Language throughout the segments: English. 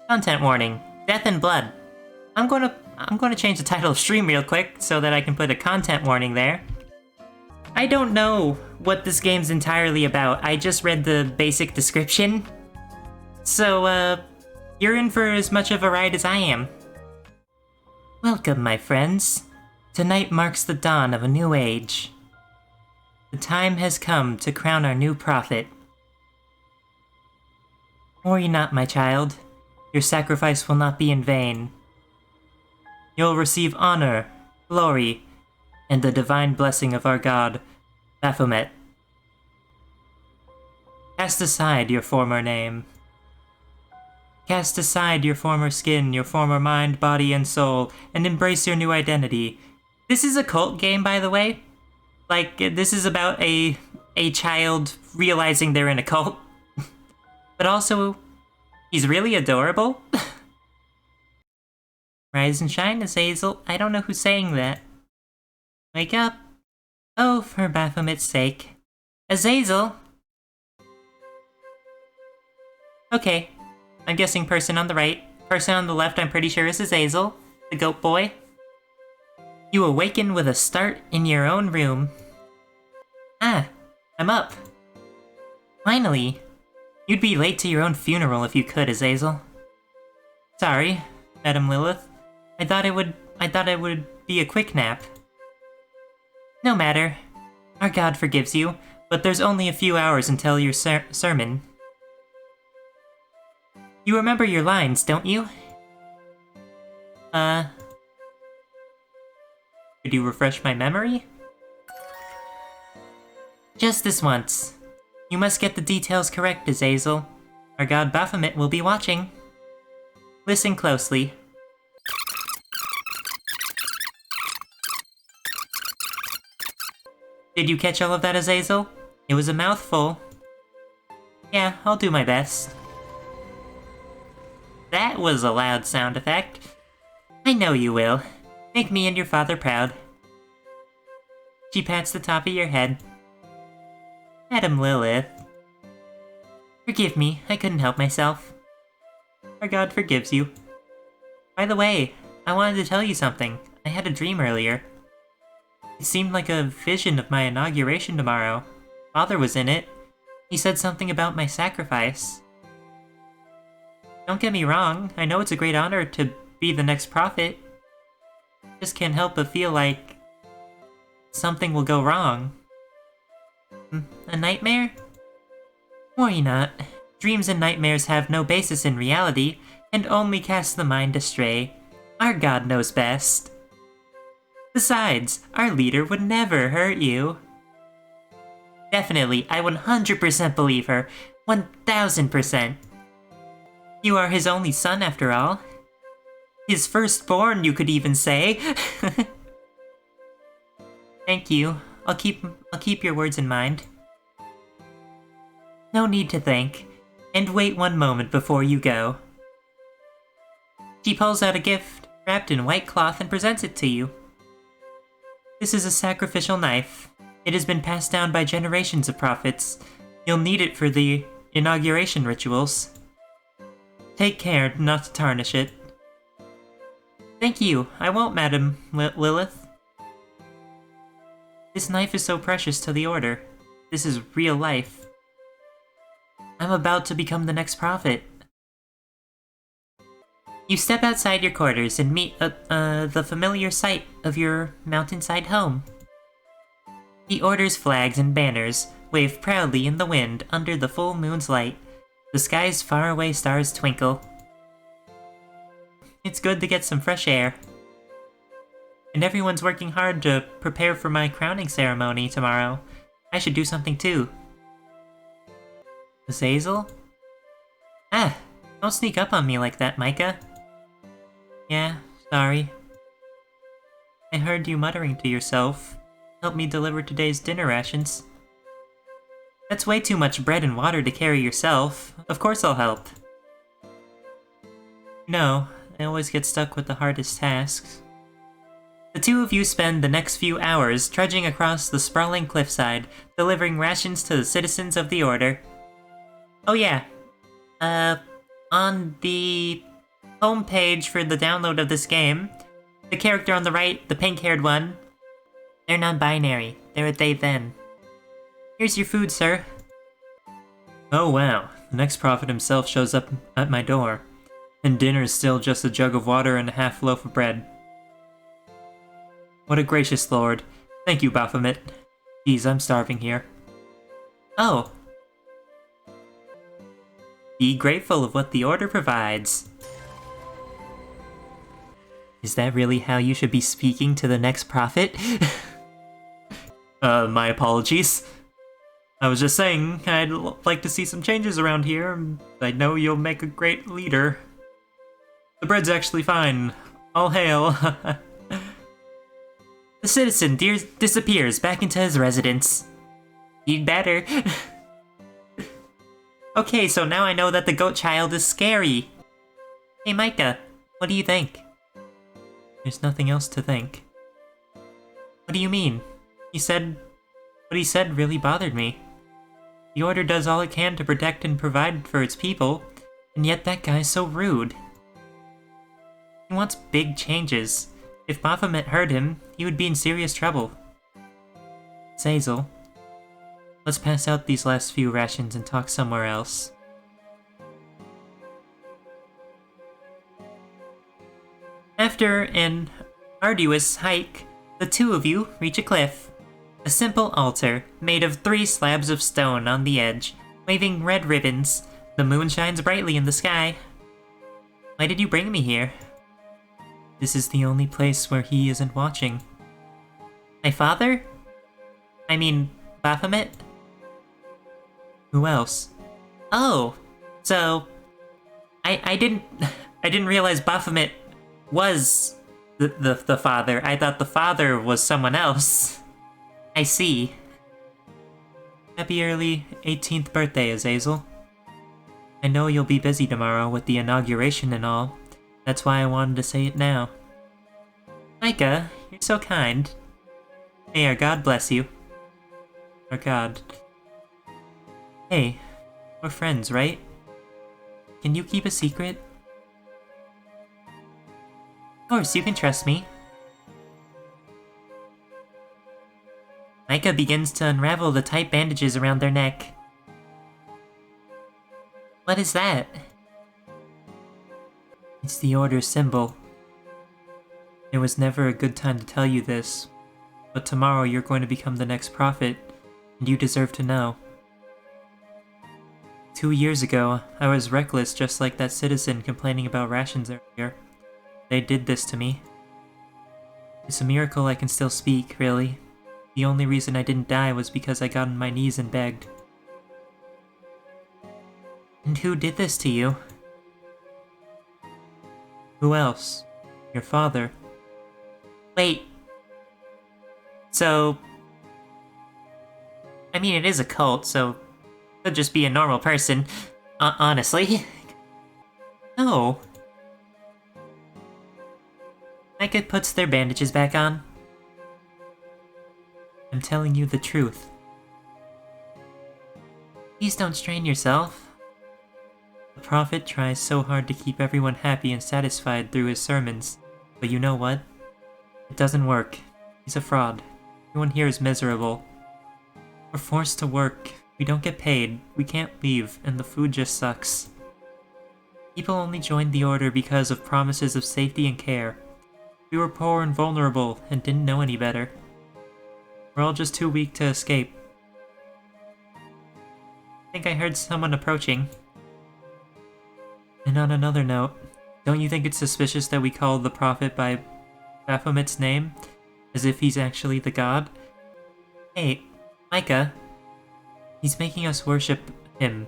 Content warning. Death and blood. I'm gonna change the title of stream real quick so that I can put a content warning there. I don't know what this game's entirely about. I just read the basic description. So, you're in for as much of a ride as I am. Welcome, my friends. Tonight marks the dawn of a new age. The time has come to crown our new prophet. Worry not, my child. Your sacrifice will not be in vain. You'll receive honor, glory, and the divine blessing of our god, Baphomet. Cast aside your former name. Cast aside your former skin, your former mind, body, and soul, and embrace your new identity. This is a cult game, by the way. Like, this is about a child realizing they're in a cult. But also, he's really adorable. Rise and shine, Azazel. I don't know who's saying that. Wake up. Oh, for Baphomet's sake. Azazel! Okay. I'm guessing person on the right. Person on the left I'm pretty sure is Azazel, the goat boy. You awaken with a start in your own room. Ah, I'm up. Finally. You'd be late to your own funeral if you could, Azazel. Sorry, Madam Lilith. I thought it would be a quick nap. No matter. Our god forgives you, but there's only a few hours until your sermon. You remember your lines, don't you? Could you refresh my memory? Just this once. You must get the details correct, Azazel. Our god Baphomet will be watching. Listen closely. Did you catch all of that, Azazel? It was a mouthful. Yeah, I'll do my best. That was a loud sound effect. I know you will. Make me and your father proud. She pats the top of your head. Madam Lilith. Forgive me, I couldn't help myself. Our god forgives you. By the way, I wanted to tell you something. I had a dream earlier. It seemed like a vision of my inauguration tomorrow. Father was in it. He said something about my sacrifice. Don't get me wrong, I know it's a great honor to be the next prophet. Just can't help but feel like something will go wrong. A nightmare? Worry not. Dreams and nightmares have no basis in reality and only cast the mind astray. Our god knows best. Besides, our leader would never hurt you. Definitely, I 100% believe her. 1000%. You are his only son, after all. His firstborn, you could even say. Thank you. I'll keep your words in mind. No need to thank. And wait one moment before you go. She pulls out a gift, wrapped in white cloth, and presents it to you. This is a sacrificial knife. It has been passed down by generations of prophets. You'll need it for the inauguration rituals. Take care not to tarnish it. Thank you. I won't, Madam Lilith. This knife is so precious to the Order. This is real life. I'm about to become the next prophet. You step outside your quarters and meet the familiar sight of your mountainside home. The Order's flags and banners wave proudly in the wind under the full moon's light. The sky's faraway stars twinkle. It's good to get some fresh air. And everyone's working hard to prepare for my crowning ceremony tomorrow. I should do something too. Azazel? Ah, don't sneak up on me like that, Micah. Yeah, sorry. I heard you muttering to yourself. Help me deliver today's dinner rations. That's way too much bread and water to carry yourself. Of course I'll help. No, I always get stuck with the hardest tasks. The two of you spend the next few hours trudging across the sprawling cliffside, delivering rations to the citizens of the Order. Oh yeah, on the homepage for the download of this game. The character on the right, the pink-haired one, they're non-binary. They're a they-them. Here's your food, sir. Oh wow, the next prophet himself shows up at my door. And dinner's still just a jug of water and a half loaf of bread. What a gracious lord. Thank you, Baphomet. Geez, I'm starving here. Oh. Be grateful of what the order provides. Is that really how you should be speaking to the next prophet? My apologies. I was just saying, I'd like to see some changes around here. I know you'll make a great leader. The bread's actually fine. All hail. The citizen disappears back into his residence. He'd better. Okay, so now I know that the goat child is scary. Hey Micah, what do you think? There's nothing else to think. What do you mean? What he said really bothered me. The Order does all it can to protect and provide for its people, and yet that guy's so rude. He wants big changes. If Baphomet heard him, he would be in serious trouble. Azazel, let's pass out these last few rations and talk somewhere else. After an arduous hike, the two of you reach a cliff. A simple altar, made of 3 slabs of stone on the edge, waving red ribbons. The moon shines brightly in the sky. Why did you bring me here? This is the only place where he isn't watching. My father? I mean, Baphomet? Who else? Oh, so... I didn't realize Baphomet was the father. I thought the father was someone else. I see. Happy early 18th birthday, Azazel. I know you'll be busy tomorrow with the inauguration and all. That's why I wanted to say it now. Micah, you're so kind. May our God bless you. Our God. Hey, we're friends, right? Can you keep a secret? Of course, you can trust me. Micah begins to unravel the tight bandages around their neck. What is that? It's the Order's symbol. There was never a good time to tell you this, but tomorrow you're going to become the next prophet, and you deserve to know. 2 years ago, I was reckless just like that citizen complaining about rations earlier. They did this to me. It's a miracle I can still speak, really. The only reason I didn't die was because I got on my knees and begged. And who did this to you? Who else? Your father. Wait. So... I mean, it is a cult, so... could just be a normal person. Honestly. No. Micah puts their bandages back on. I'm telling you the truth. Please don't strain yourself. The prophet tries so hard to keep everyone happy and satisfied through his sermons. But you know what? It doesn't work. He's a fraud. Everyone here is miserable. We're forced to work. We don't get paid. We can't leave, and the food just sucks. People only joined the Order because of promises of safety and care. We were poor and vulnerable, and didn't know any better. We're all just too weak to escape. I think I heard someone approaching. And on another note, don't you think it's suspicious that we call the prophet by Baphomet's name, as if he's actually the god? Hey, Micah. He's making us worship him,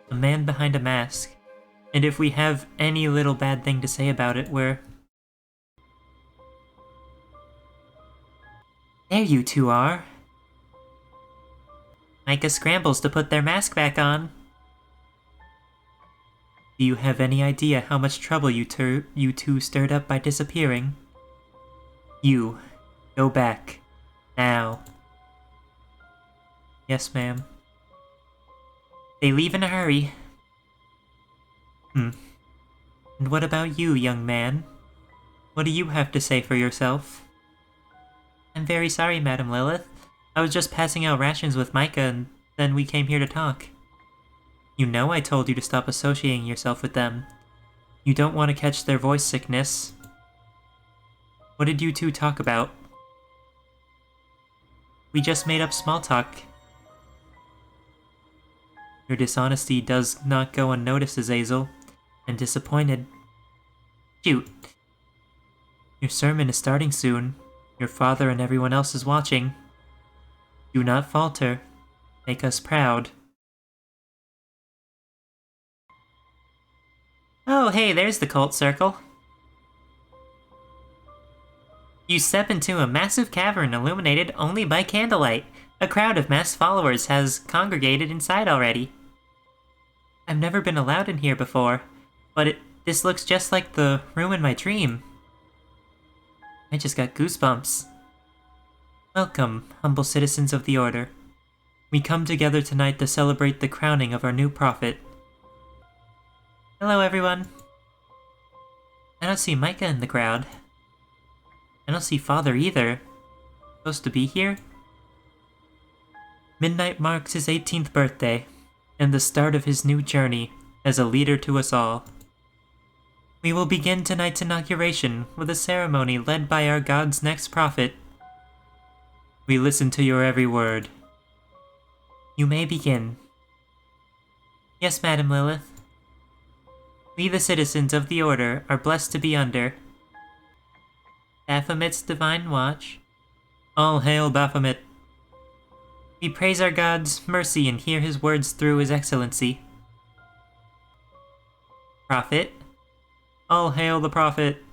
a man behind a mask. And if we have any little bad thing to say about it, we're... There you two are. Micah scrambles to put their mask back on. Do you have any idea how much trouble you two stirred up by disappearing? You, go back. Now. Yes, ma'am. They leave in a hurry. And what about you, young man? What do you have to say for yourself? I'm very sorry, Madam Lilith. I was just passing out rations with Micah and then we came here to talk. You know I told you to stop associating yourself with them. You don't want to catch their voice sickness. What did you two talk about? We just made up small talk. Your dishonesty does not go unnoticed, Azazel. I'm disappointed. Shoot. Your sermon is starting soon. Your father and everyone else is watching. Do not falter. Make us proud. Oh, hey, there's the cult circle. You step into a massive cavern illuminated only by candlelight. A crowd of masked followers has congregated inside already. I've never been allowed in here before, but this looks just like the room in my dream. I just got goosebumps. Welcome, humble citizens of the Order. We come together tonight to celebrate the crowning of our new prophet. Hello, everyone. I don't see Micah in the crowd. I don't see Father either. Supposed to be here? Midnight marks his 18th birthday, and the start of his new journey as a leader to us all. We will begin tonight's inauguration with a ceremony led by our God's next prophet. We listen to your every word. You may begin. Yes, Madam Lilith. We, the citizens of the Order, are blessed to be under Baphomet's divine watch. All hail Baphomet. We praise our God's mercy and hear his words through his excellency. Prophet. All hail the Prophet.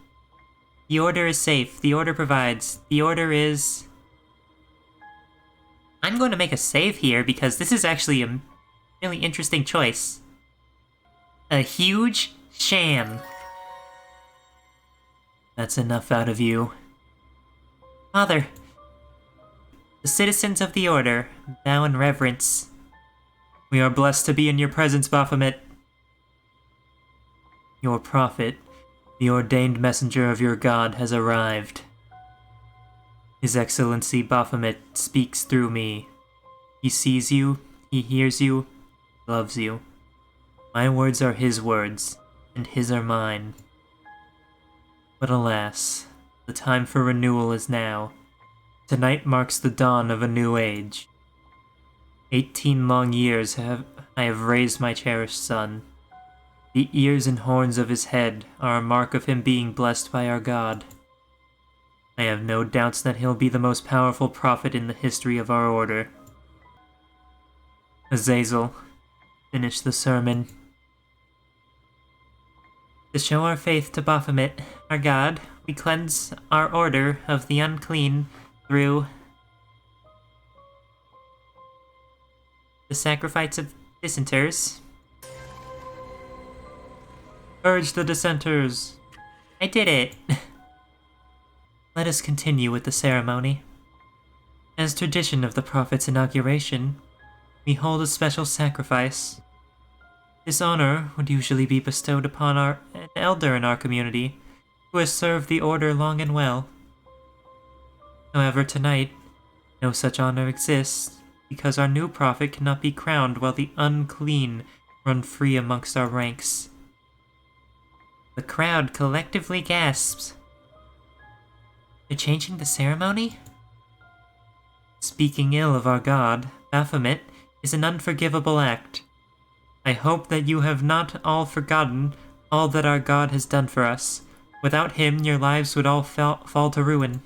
The Order is safe. The Order provides. The Order is... I'm going to make a save here because this is actually a really interesting choice. A huge sham. That's enough out of you. Father, the citizens of the Order bow in reverence. We are blessed to be in your presence, Baphomet. Your prophet, the ordained messenger of your God, has arrived. His Excellency Baphomet speaks through me. He sees you, he hears you, loves you. My words are his words, and his are mine. But alas, the time for renewal is now. Tonight marks the dawn of a new age. 18 long years I have raised my cherished son. The ears and horns of his head are a mark of him being blessed by our God. I have no doubts that he'll be the most powerful prophet in the history of our Order. Azazel, finish the sermon. To show our faith to Baphomet, our God, we cleanse our Order of the unclean through the sacrifice of dissenters. Purge the dissenters! I did it! Let us continue with the ceremony. As tradition of the Prophet's inauguration, we hold a special sacrifice. This honor would usually be bestowed upon an elder in our community, who has served the Order long and well. However, tonight, no such honor exists, because our new prophet cannot be crowned while the unclean run free amongst our ranks. The crowd collectively gasps. They're changing the ceremony? Speaking ill of our God, Baphomet, is an unforgivable act. I hope that you have not all forgotten all that our God has done for us. Without him, your lives would all fall to ruin.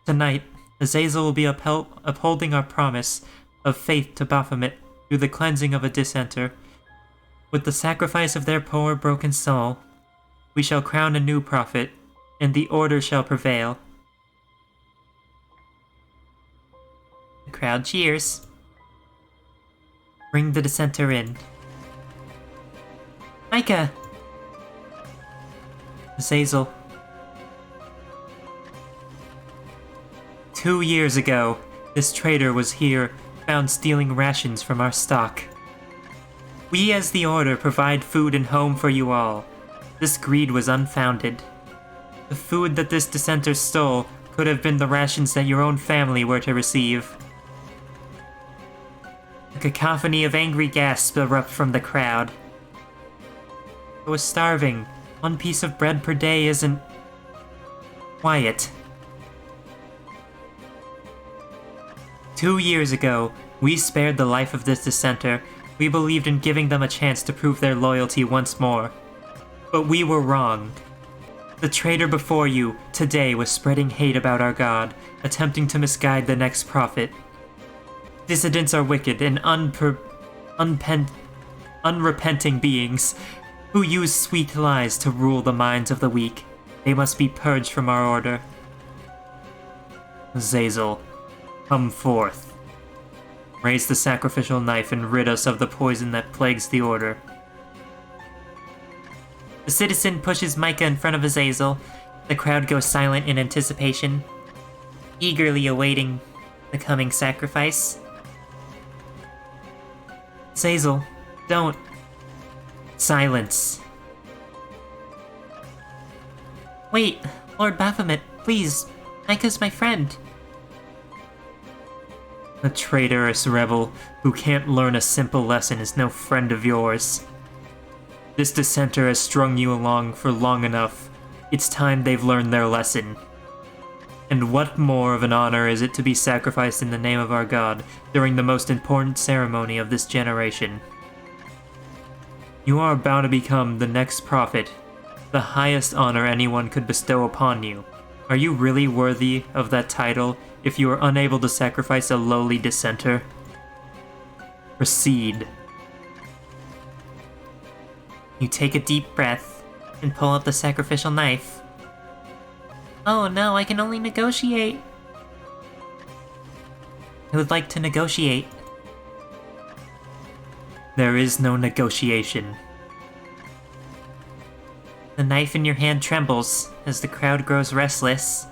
Tonight, Azazel will be upholding our promise of faith to Baphomet through the cleansing of a dissenter. With the sacrifice of their poor, broken soul, we shall crown a new prophet, and the Order shall prevail. The crowd cheers. Bring the dissenter in. Micah! Azazel. 2 years ago, this traitor was here, found stealing rations from our stock. We as the Order provide food and home for you all. This greed was unfounded. The food that this dissenter stole could have been the rations that your own family were to receive. A cacophony of angry gasps erupt from the crowd. I was starving. 1 piece of bread per day isn't... Quiet. 2 years ago, we spared the life of this dissenter. We believed in giving them a chance to prove their loyalty once more. But we were wrong. The traitor before you, today, was spreading hate about our god, attempting to misguide the next prophet. Dissidents are wicked and unrepenting beings who use sweet lies to rule the minds of the weak. They must be purged from our order. Azazel, come forth. Raise the sacrificial knife and rid us of the poison that plagues the order. The citizen pushes Micah in front of Azazel. The crowd goes silent in anticipation, eagerly awaiting the coming sacrifice. Azazel, don't. Silence. Wait, Lord Baphomet, please. Micah's my friend. A traitorous rebel who can't learn a simple lesson is no friend of yours. This dissenter has strung you along for long enough. It's time they've learned their lesson. And what more of an honor is it to be sacrificed in the name of our god during the most important ceremony of this generation? You are about to become the next prophet, the highest honor anyone could bestow upon you. Are you really worthy of that title if you are unable to sacrifice a lowly dissenter? Proceed. You take a deep breath and pull out the sacrificial knife. Oh no, I can only negotiate. I would like to negotiate. There is no negotiation. The knife in your hand trembles as the crowd grows restless.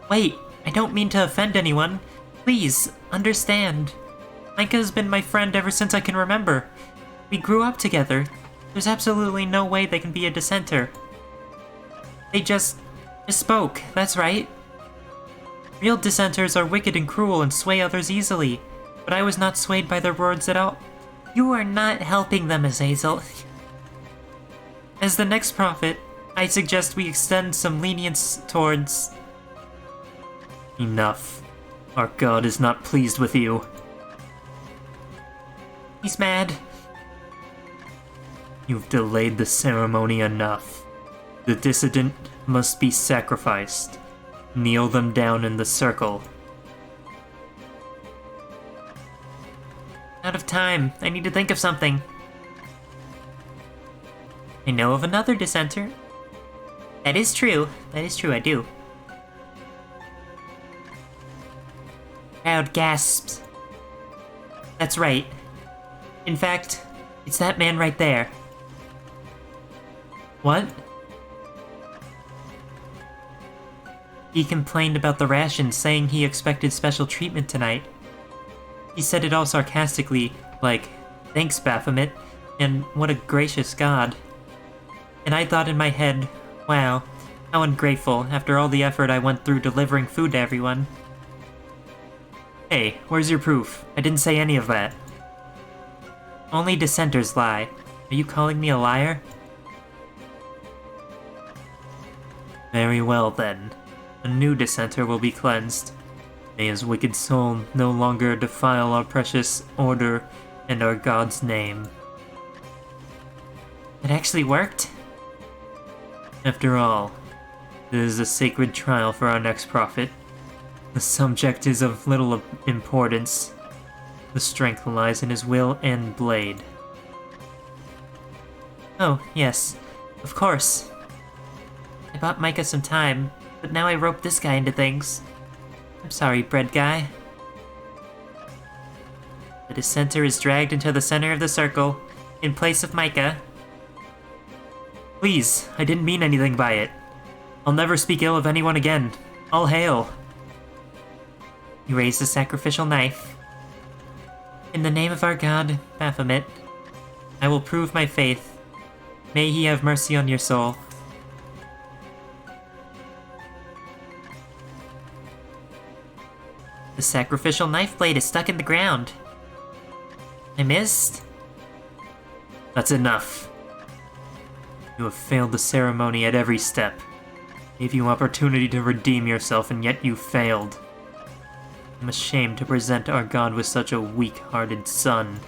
Wait, I don't mean to offend anyone. Please, understand. Micah has been my friend ever since I can remember. We grew up together. There's absolutely no way they can be a dissenter. They just spoke, that's right. Real dissenters are wicked and cruel and sway others easily, but I was not swayed by their words at all. You are not helping them, Azazel. As the next prophet, I suggest we extend some lenience towards... Enough. Our god is not pleased with you. He's mad. You've delayed the ceremony enough. The dissident must be sacrificed. Kneel them down in the circle. Out of time. I need to think of something. I know of another dissenter. That is true. That is true, I do. Crowd gasps. That's right. In fact, it's that man right there. What? He complained about the rations, saying he expected special treatment tonight. He said it all sarcastically, like, thanks, Baphomet, and what a gracious god. And I thought in my head, wow, how ungrateful after all the effort I went through delivering food to everyone. Hey, where's your proof? I didn't say any of that. Only dissenters lie. Are you calling me a liar? Very well then. A new dissenter will be cleansed. May his wicked soul no longer defile our precious order and our god's name. It actually worked? After all, this is a sacred trial for our next prophet. The subject is of little importance. The strength lies in his will and blade. Oh, yes. Of course. I bought Micah some time, but now I roped this guy into things. I'm sorry, bread guy. The dissenter is dragged into the center of the circle, in place of Micah. Please, I didn't mean anything by it. I'll never speak ill of anyone again. All hail. You raise the sacrificial knife. In the name of our god, Baphomet, I will prove my faith. May he have mercy on your soul. The sacrificial knife blade is stuck in the ground. I missed? That's enough. You have failed the ceremony at every step. Gave you opportunity to redeem yourself, and yet you failed. I'm ashamed to present our god with such a weak-hearted son.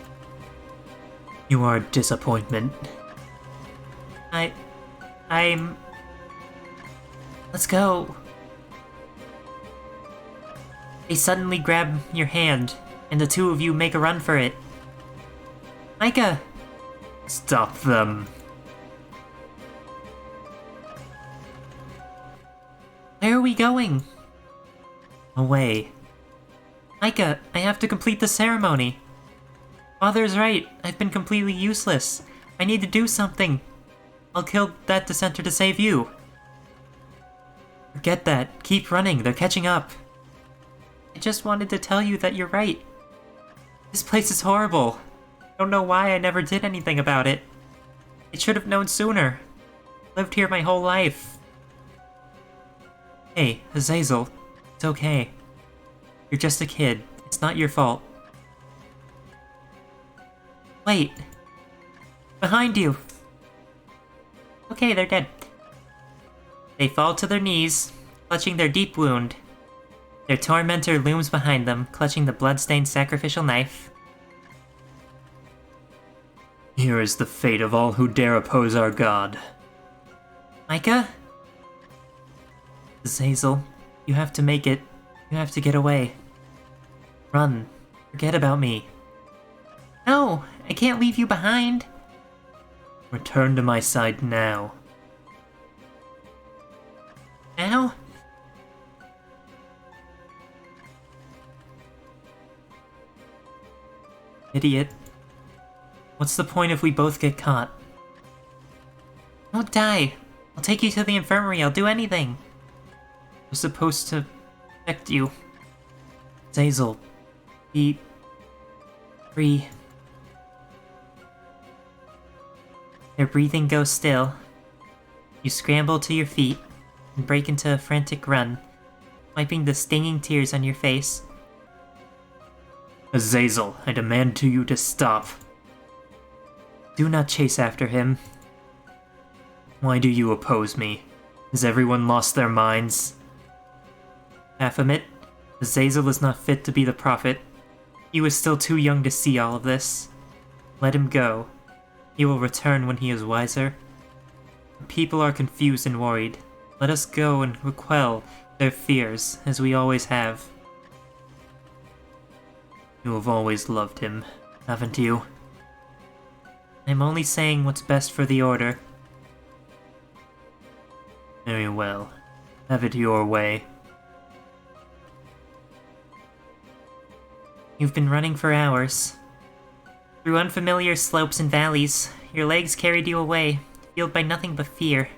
You are a disappointment. I'm... Let's go. They suddenly grab your hand, and the two of you make a run for it. Micah! Stop them. Where are we going? Away. Micah, I have to complete the ceremony. Father's right. I've been completely useless. I need to do something. I'll kill that dissenter to save you. Forget that. Keep running. They're catching up. I just wanted to tell you that you're right. This place is horrible. I don't know why I never did anything about it. I should have known sooner. I lived here my whole life. Hey, Azazel. It's okay. You're just a kid. It's not your fault. Wait. Behind you. Okay, they're dead. They fall to their knees, clutching their deep wound. Their tormentor looms behind them, clutching the blood-stained sacrificial knife. Here is the fate of all who dare oppose our god. Micah? Azazel, you have to make it. You have to get away. Run. Forget about me. No, I can't leave you behind. Return to my side now. Now? Idiot. What's the point if we both get caught? Don't die. I'll take you to the infirmary. I'll do anything. I was supposed to protect you. Azazel, be free. Their breathing goes still. You scramble to your feet and break into a frantic run, wiping the stinging tears on your face. Azazel, I demand to you to stop. Do not chase after him. Why do you oppose me? Has everyone lost their minds? Baphomet, Azazel is not fit to be the prophet. He was still too young to see all of this. Let him go. He will return when he is wiser. The people are confused and worried. Let us go and quell their fears, as we always have. You have always loved him, haven't you? I'm only saying what's best for the Order. Very well. Have it your way. You've been running for hours. Through unfamiliar slopes and valleys, your legs carried you away, fueled by nothing but fear.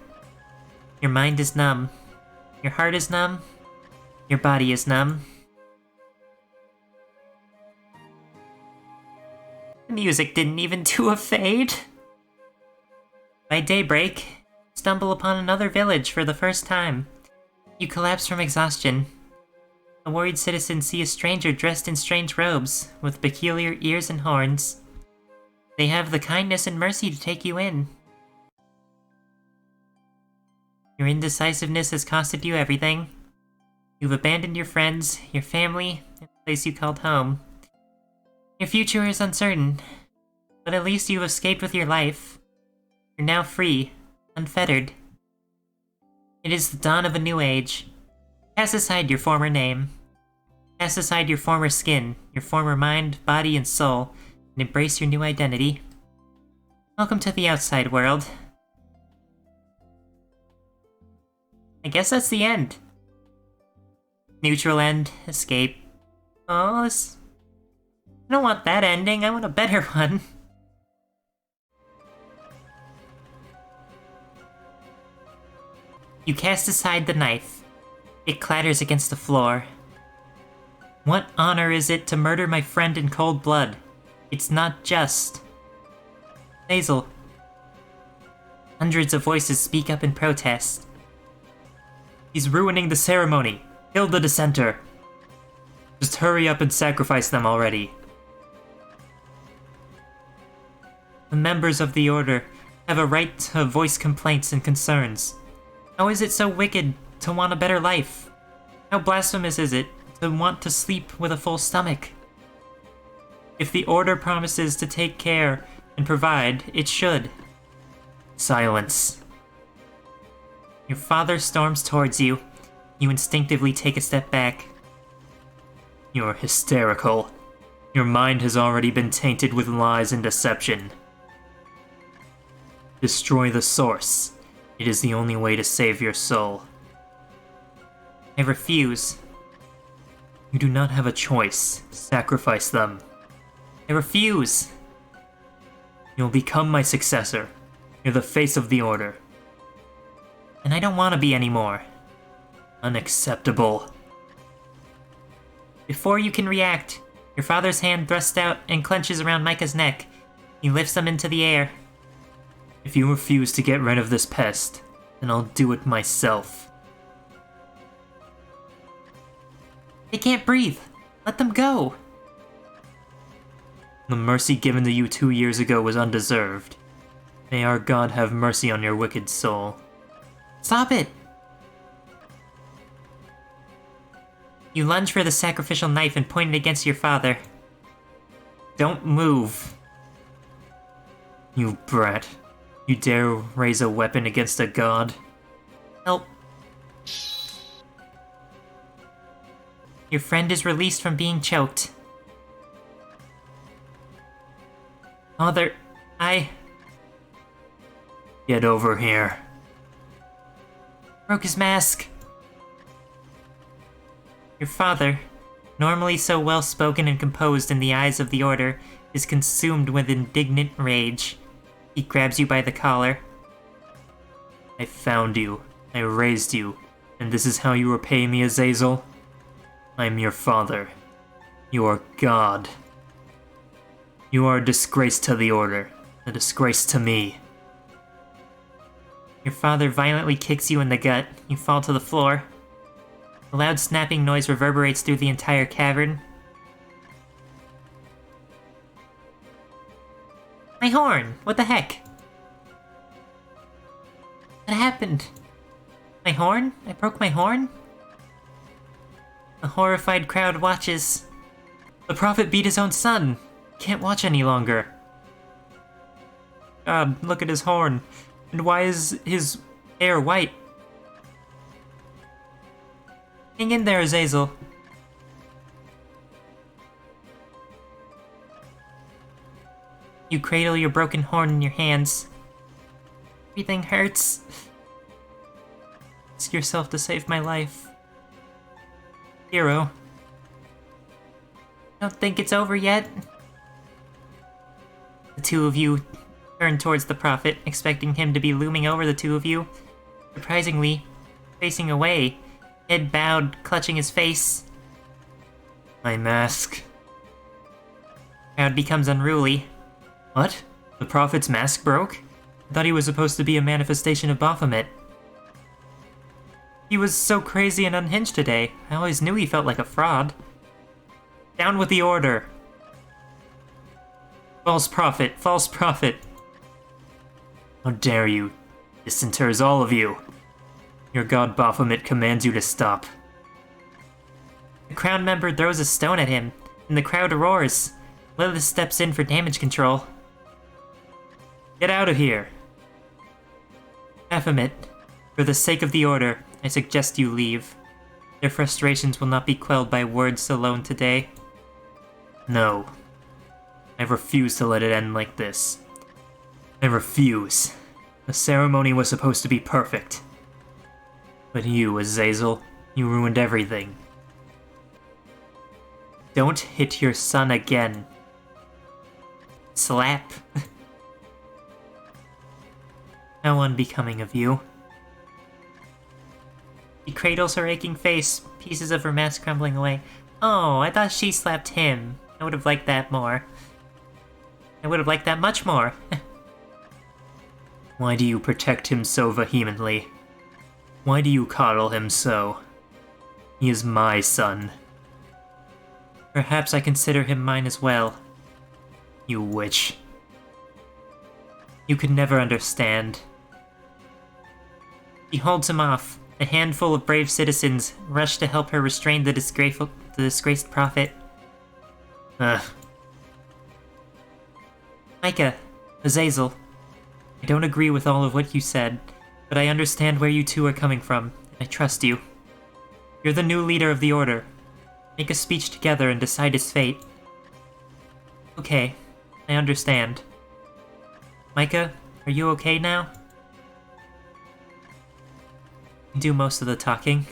Your mind is numb. Your heart is numb. Your body is numb. The music didn't even do a fade. By daybreak, you stumble upon another village for the first time. You collapse from exhaustion. A worried citizen see a stranger dressed in strange robes, with peculiar ears and horns. They have the kindness and mercy to take you in. Your indecisiveness has costed you everything. You've abandoned your friends, your family, and the place you called home. Your future is uncertain, but at least you've escaped with your life. You're now free, unfettered. It is the dawn of a new age. Cast aside your former name. Cast aside your former skin, your former mind, body, and soul, and embrace your new identity. Welcome to the outside world. I guess that's the end. Neutral end, escape. Oh, this... I don't want that ending, I want a better one. You cast aside the knife. It clatters against the floor. What honor is it to murder my friend in cold blood? It's not just. Azazel. Hundreds of voices speak up in protest. He's ruining the ceremony. Kill the dissenter. Just hurry up and sacrifice them already. The members of the Order have a right to voice complaints and concerns. How is it so wicked to want a better life? How blasphemous is it to want to sleep with a full stomach? If the Order promises to take care and provide, it should. Silence. Your father storms towards you. You instinctively take a step back. You're hysterical. Your mind has already been tainted with lies and deception. Destroy the source. It is the only way to save your soul. I refuse. You do not have a choice. Sacrifice them. I refuse. You'll become my successor. You're the face of the Order. And I don't want to be anymore. Unacceptable. Before you can react, your father's hand thrusts out and clenches around Micah's neck. He lifts them into the air. If you refuse to get rid of this pest, then I'll do it myself. They can't breathe. Let them go. The mercy given to you 2 years ago was undeserved. May our God have mercy on your wicked soul. Stop it! You lunge for the sacrificial knife and point it against your father. Don't move. You brat. You dare raise a weapon against a god? Help. Your friend is released from being choked. Father, Get over here. Broke his mask. Your father, normally so well-spoken and composed in the eyes of the Order, is consumed with indignant rage. He grabs you by the collar. I found you. I raised you. And this is how you repay me, Azazel? I'm your father. You are God. You are a disgrace to the Order. A disgrace to me. Your father violently kicks you in the gut. You fall to the floor. A loud snapping noise reverberates through the entire cavern. My horn! What the heck? What happened? My horn? I broke my horn? A horrified crowd watches. The prophet beat his own son! Can't watch any longer. God, look at his horn. And why is his hair white? Hang in there, Azazel. You cradle your broken horn in your hands. Everything hurts. Ask yourself to save my life. Hero. Don't think it's over yet? The two of you turn towards the prophet, expecting him to be looming over the two of you. Surprisingly, facing away, head bowed, clutching his face. My mask. Crowd becomes unruly. What? The prophet's mask broke? I thought he was supposed to be a manifestation of Baphomet. He was so crazy and unhinged today. I always knew he felt like a fraud. Down with the Order! False prophet! False prophet! How dare you! Dissenters, all of you! Your god Baphomet commands you to stop. The crown member throws a stone at him, and the crowd roars. Lilith steps in for damage control. Get out of here! Baphomet, for the sake of the Order, I suggest you leave. Their frustrations will not be quelled by words alone today. No. I refuse to let it end like this. I refuse. The ceremony was supposed to be perfect. But you, Azazel, you ruined everything. Don't hit your son again. Slap. How unbecoming of you. She cradles her aching face, pieces of her mask crumbling away. Oh, I thought she slapped him. I would have liked that more. I would have liked that much more. Why do you protect him so vehemently? Why do you coddle him so? He is my son. Perhaps I consider him mine as well. You witch. You could never understand. He holds him off. A handful of brave citizens rush to help her restrain the disgraced prophet. Micah, Azazel, I don't agree with all of what you said, but I understand where you two are coming from, and I trust you. You're the new leader of the Order. Make a speech together and decide his fate. Okay, I understand. Micah, are you okay now? You do most of the talking.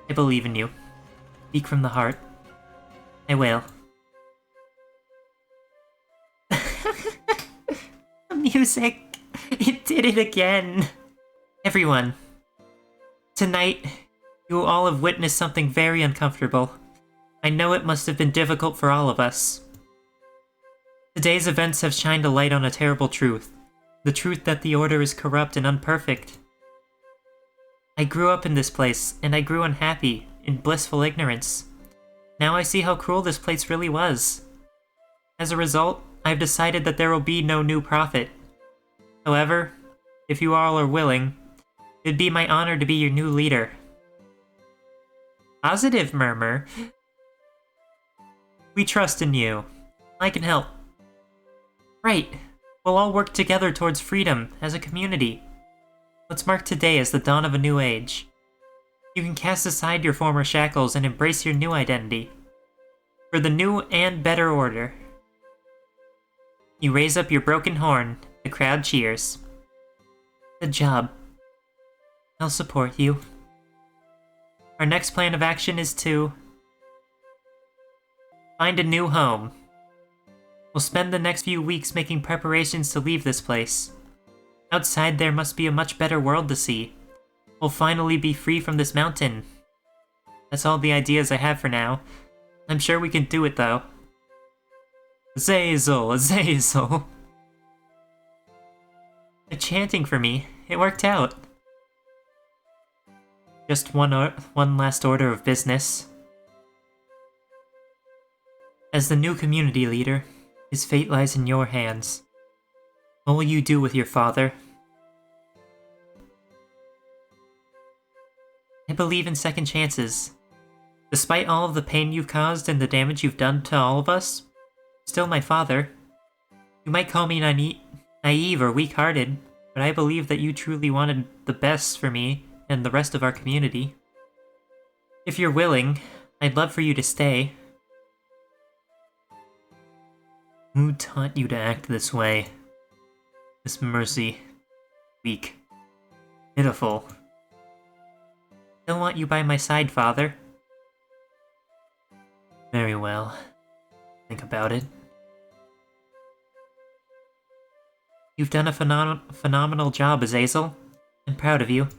I believe in you. Speak from the heart. I will. Music! It did it again! Everyone, tonight, you all have witnessed something very uncomfortable. I know it must have been difficult for all of us. Today's events have shined a light on a terrible truth. The truth that the Order is corrupt and imperfect. I grew up in this place, and I grew unhappy, in blissful ignorance. Now I see how cruel this place really was. As a result, I've decided that there will be no new prophet. However, if you all are willing, it'd be my honor to be your new leader. Positive murmur. We trust in you. I can help. Right. We'll all work together towards freedom as a community. Let's mark today as the dawn of a new age. You can cast aside your former shackles and embrace your new identity. For the new and better order. You raise up your broken horn. The crowd cheers. Good job. I'll support you. Our next plan of action is to find a new home. We'll spend the next few weeks making preparations to leave this place. Outside there must be a much better world to see. We'll finally be free from this mountain. That's all the ideas I have for now. I'm sure we can do it though. Azazel, Azazel. They're chanting for me. It worked out. Just one last order of business. As the new community leader, his fate lies in your hands. What will you do with your father? I believe in second chances. Despite all of the pain you've caused and the damage you've done to all of us, still my father. You might call me naive or weak-hearted, but I believe that you truly wanted the best for me and the rest of our community. If you're willing, I'd love for you to stay. Who taught you to act this way? This mercy. Weak. Pitiful. Still want you by my side, father. Very well. Think about it. You've done a phenomenal job, Azazel. I'm proud of you.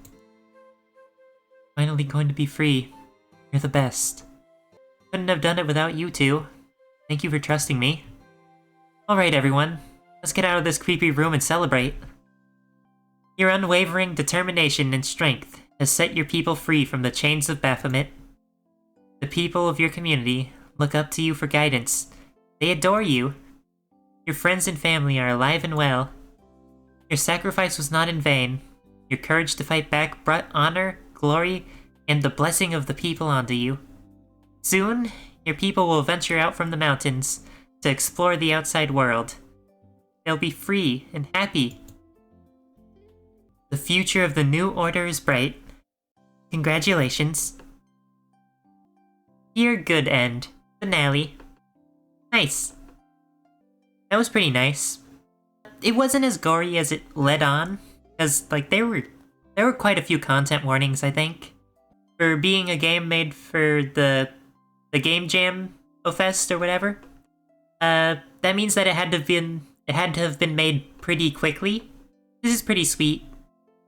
Finally going to be free. You're the best. Couldn't have done it without you two. Thank you for trusting me. Alright everyone, let's get out of this creepy room and celebrate. Your unwavering determination and strength has set your people free from the chains of Baphomet. The people of your community look up to you for guidance. They adore you. Your friends and family are alive and well. Your sacrifice was not in vain. Your courage to fight back brought honor, glory, and the blessing of the people onto you. Soon, your people will venture out from the mountains to explore the outside world. They'll be free and happy. The future of the new order is bright. Congratulations. Your good end. Finale. Nice. That was pretty nice. It wasn't as gory as it led on, because like there were quite a few content warnings, I think. For being a game made for the Game Jam Fest or whatever. That means that it had to have been made pretty quickly. This is pretty sweet.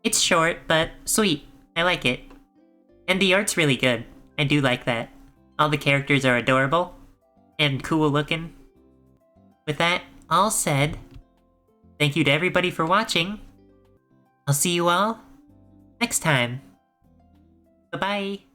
It's short, but sweet. I like it. And the art's really good. I do like that. All the characters are adorable and cool looking. With that all said, thank you to everybody for watching. I'll see you all next time. Bye-bye.